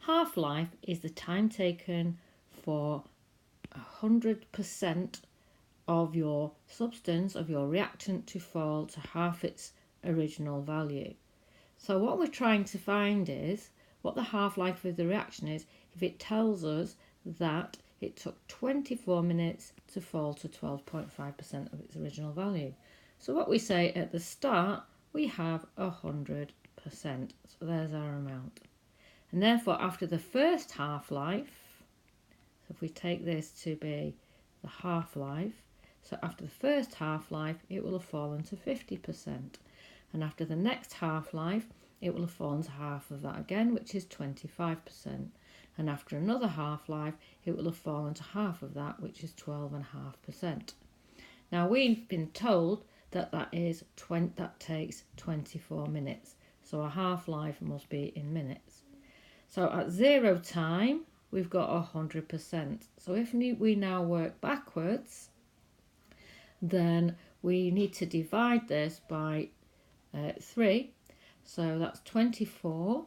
Half-life is the time taken for 100% of your substance, of your reactant, to fall to half its original value. So what we're trying to find is what the half-life of the reaction is if it tells us that it took 24 minutes to fall to 12.5% of its original value. So what we say at the start, we have 100%. So there's our amount. And therefore, after the first half-life, so if we take this to be the half-life, so after the first half-life, it will have fallen to 50%. And after the next half-life, it will have fallen to half of that again, which is 25%. And after another half-life, it will have fallen to half of that, which is 12.5%. Now, we've been told that that takes 24 minutes. So a half-life must be in minutes. So at 0 time, we've got 100%. So if we now work backwards, then we need to divide this by 3. So that's 24.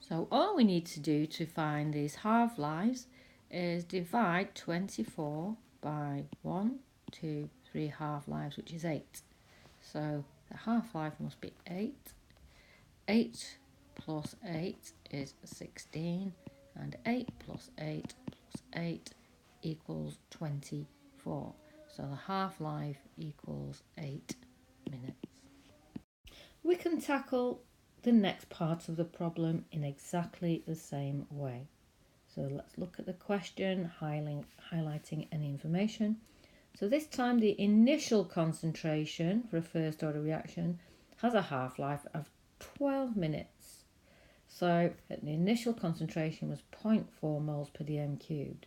So all we need to do to find these half-lives is divide 24 by 1, 2, 3 half-lives, which is 8. So the half-life must be 8. 8 plus 8 is 16, and 8 plus 8 plus 8 equals 24. So the half-life equals 8 minutes. We can tackle the next part of the problem in exactly the same way. So let's look at the question, highlighting any information. So this time the initial concentration for a first order reaction has a half-life of 12 minutes. So the initial concentration was 0.4 moles per dm cubed.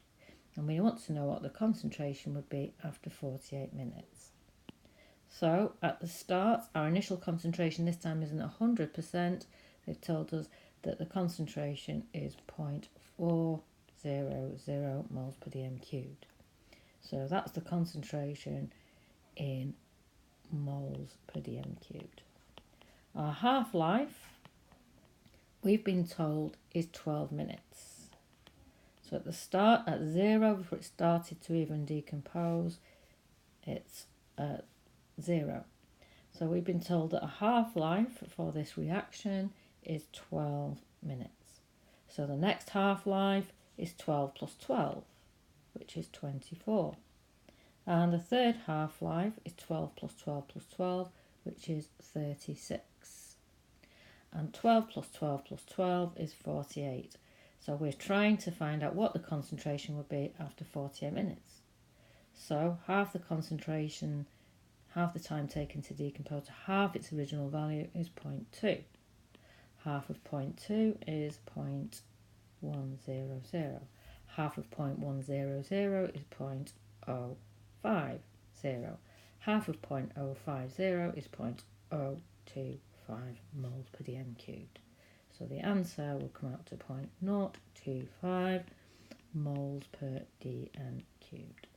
And we want to know what the concentration would be after 48 minutes. So at the start, our initial concentration this time isn't 100%. They've told us that the concentration is 0.400 moles per dm cubed. So that's the concentration in moles per dm cubed. Our half-life, we've been told, is 12 minutes. So at the start, at 0, before it started to even decompose, it's 0. So we've been told that a half-life for this reaction is 12 minutes. So the next half-life is 12 plus 12, which is 24. And the third half-life is 12 plus 12 plus 12, which is 36. And 12 plus 12 plus 12 is 48. So we're trying to find out what the concentration would be after 48 minutes. So half the concentration, half the time taken to decompose to half its original value is 0.2. Half of 0.2 is 0.100. Half of 0.100 is 0.050. Half of 0.050 is 0.025 moles per dm cubed. So the answer will come out to 0.025 moles per dm cubed.